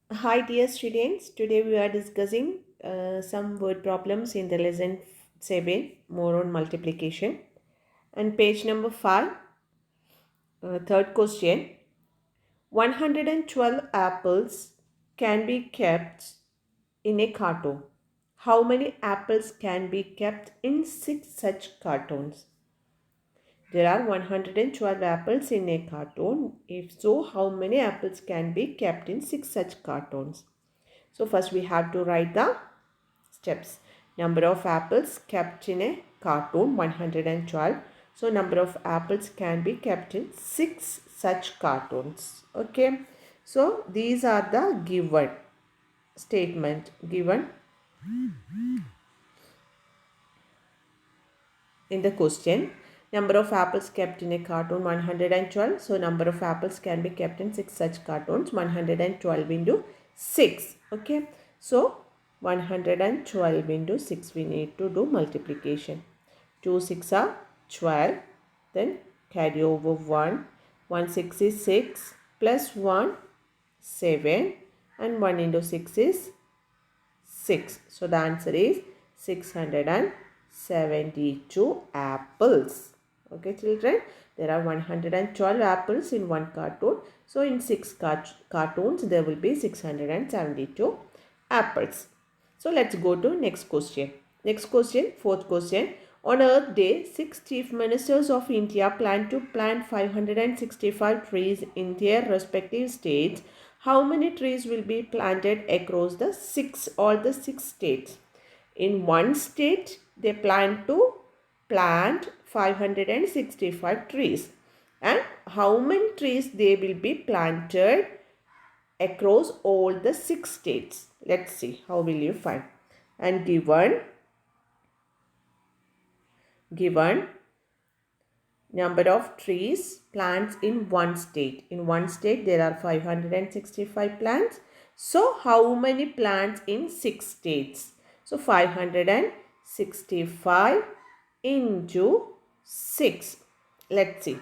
Hi dear students, today we are discussing some word problems in the lesson 7, more on multiplication. And page number 5, third question. 112 apples can be kept in a carton. How many apples can be kept in 6 such cartons? There are 112 apples in a carton. If so, how many apples can be kept in 6 such cartons? So first we have to write the steps. Number of apples kept in a carton 112. So number of apples can be kept in 6 such cartons. Okay. So these are the given statement given in the question. Number of apples kept in a carton 112. So number of apples can be kept in 6 such cartons. 112 into 6. Okay. So 112 into 6 we need to do multiplication. 2 6 are 12. Then carry over 1. 1 6 is 6 plus 1 7 and 1 into 6 is 6. So the answer is 672 apples. Okay children, there are 112 apples in one cartoon. So in 6 cartoons there will be 672 apples. So let's go to next question. Next question, fourth question. On Earth Day, 6 chief ministers of India plan to plant 565 trees in their respective states. How many trees will be planted across all the six states? In one state, they plan to plant 565 trees. And how many trees they will be planted across all the six states? Let's see how will you find. And given number of trees plants in one state. In one state there are 565 plants. So how many plants in 6 states? So 565 into 6. Let's see.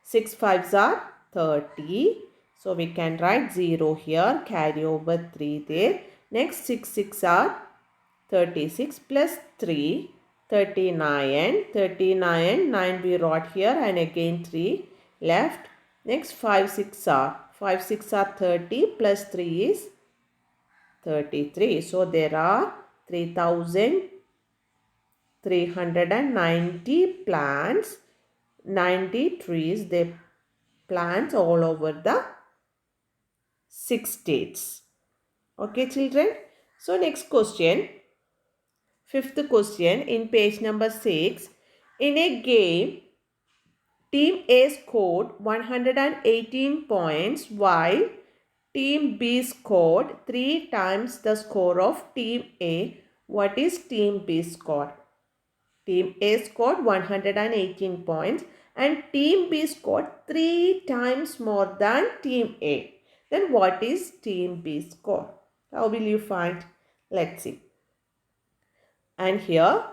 6 fives are 30. So we can write 0 here. Carry over 3 there. Next 6 6 are 36 plus 3, 39, 39, 9 we wrote here and again 3 left. Next 5 6 are 30 plus 3 is 33. So there are 3,390 plants, 90 trees, they plants all over the 6 states. Okay children. So next question. Fifth question in page number 6. In a game, Team A scored 118 points while Team B scored 3 times the score of Team A. What is Team B score? Team A scored 118 points and Team B scored 3 times more than Team A. Then what is Team B score? How will you find? Let's see. And here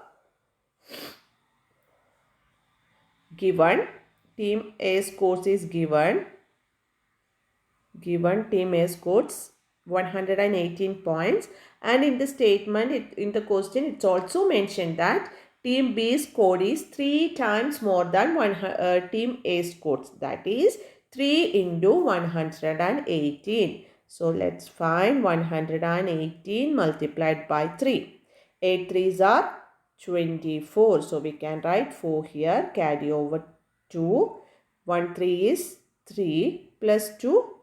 given team A scores is given team A scores 118 points, and in the statement in the question it's also mentioned that team B score is 3 times more than team A scores, that is 3 into 118. So let's find 118 multiplied by 3. 8 threes are 24. So we can write 4 here, carry over 2. 1 3 is 3 plus 2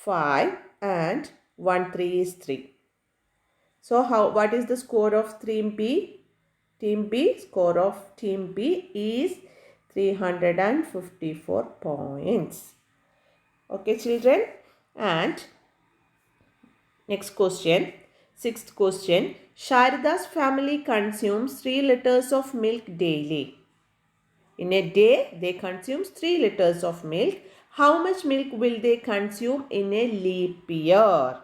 5 and 1 3 is 3. So what is the score of Team B? Team B, score of Team B is 354 points. Okay children, and next question, sixth question. Sharda's family consumes 3 liters of milk daily. In a day, they consume 3 liters of milk. How much milk will they consume in a leap year?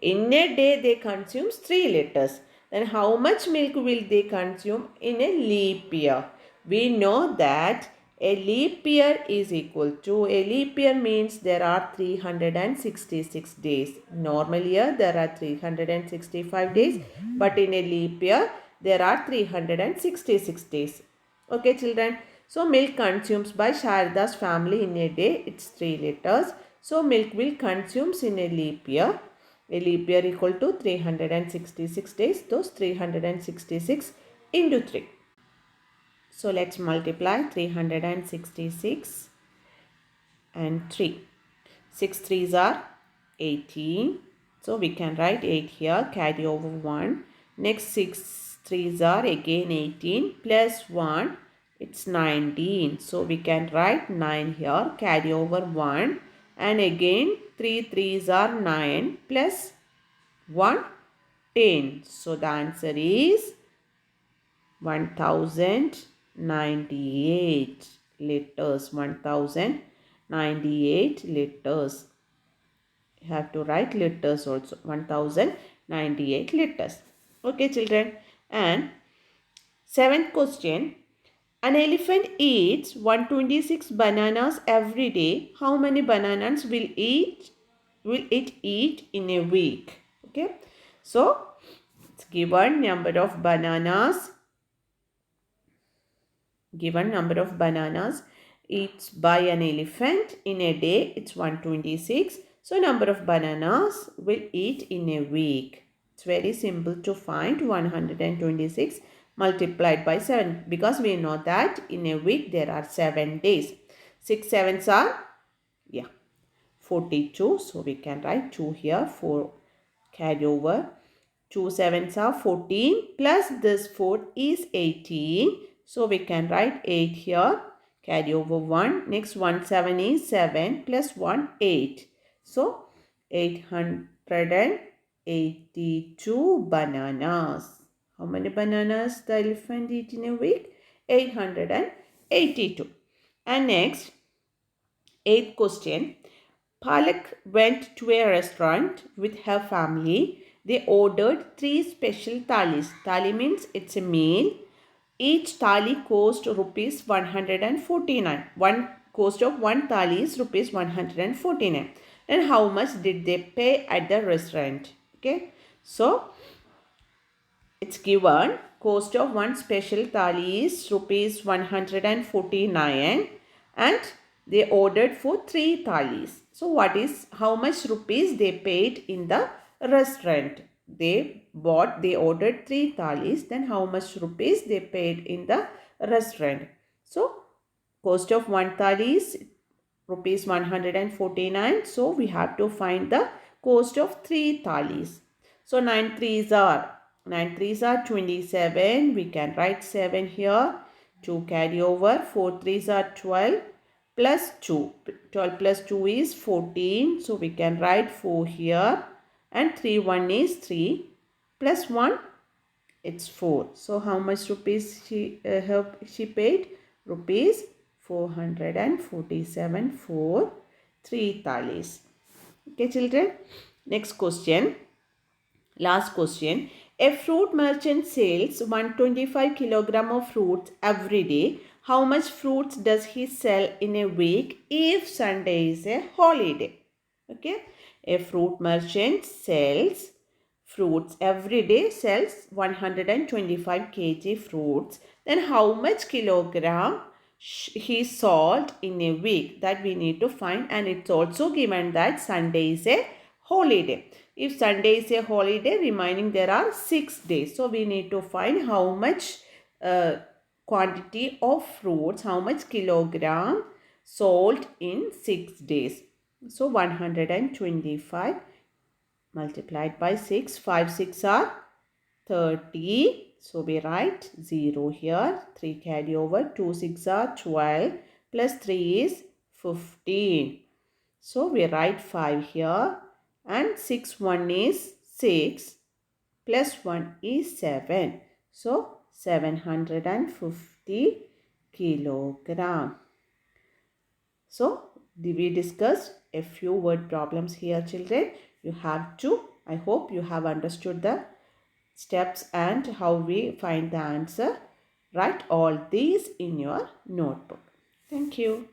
In a day, they consume 3 liters. Then how much milk will they consume in a leap year? We know that A leap year is equal to, a leap year means there are 366 days. Normal year there are 365 days, but in a leap year there are 366 days. Okay children. So milk consumes by Sharda's family in a day, it's 3 liters. So milk will consumes in a leap year. A leap year equal to 366 days. Those 366 into 3. So let's multiply 366 and 3. 6 threes are 18. So we can write 8 here, carry over 1. Next 6 threes are again 18 plus 1. It's 19. So we can write 9 here, carry over 1. And again 3 threes are 9 plus 1, 10. So the answer is 1098 liters. 1098 liters. You have to write liters also. 1098 liters. Okay children. And seventh question. An elephant eats 126 bananas every day. How many bananas will it eat in a week? Okay. So it's given number of bananas. Given number of bananas eats by an elephant in a day, it's 126. So number of bananas will eat in a week. It's very simple to find. 126 multiplied by 7, because we know that in a week there are 7 days. 6 sevens are 42. So we can write 2 here, 4 carry over. 2 sevens are 14 plus this 4 is 18. So we can write 8 here, carry over 1. Next 1 7 is 7 plus 1 8. So 882 bananas. How many bananas the elephant eat in a week? 882. And next, 8th question. Palak went to a restaurant with her family. They ordered 3 special thalis. Thali means it's a meal. Each thali cost rupees 149. One cost of one thali is rupees 149. And how much did they pay at the restaurant? Okay. So it's given cost of one special thali is rupees 149 and they ordered for 3 thalis. So how much rupees they paid in the restaurant? They ordered 3 thalis, then how much rupees they paid in the restaurant? So cost of one thali is rupees 149. So we have to find the cost of 3 thalis. So 9 threes are 27. We can write 7 here. 2 carry over. 4 threes are 12 plus 2. 12 plus 2 is 14. So we can write 4 here. And 3 1 is 3 plus 1. It's 4. So how much rupees she paid? Rupees 447 for 3 thalis. Okay children. Next question. Last question. A fruit merchant sells 125 kilogram of fruits every day. How much fruits does he sell in a week if Sunday is a holiday? Okay. A fruit merchant sells fruits every day, sells 125 kg fruits. Then how much kilogram he sold in a week? That we need to find, and it's also given that Sunday is a holiday. If Sunday is a holiday, remaining there are 6 days. So we need to find how much quantity of fruits, how much kilogram sold in 6 days. So 125 multiplied by 6. 5 6 are 30. So we write 0 here. 3 carry over. 2 6 are 12 plus 3 is 15. So we write 5 here. And 6 1 is 6 plus 1 is 7. So 750 kilogram. So we discussed a few word problems here children. You have to, I hope you have understood the steps and how we find the answer. Write all these in your notebook. Thank you.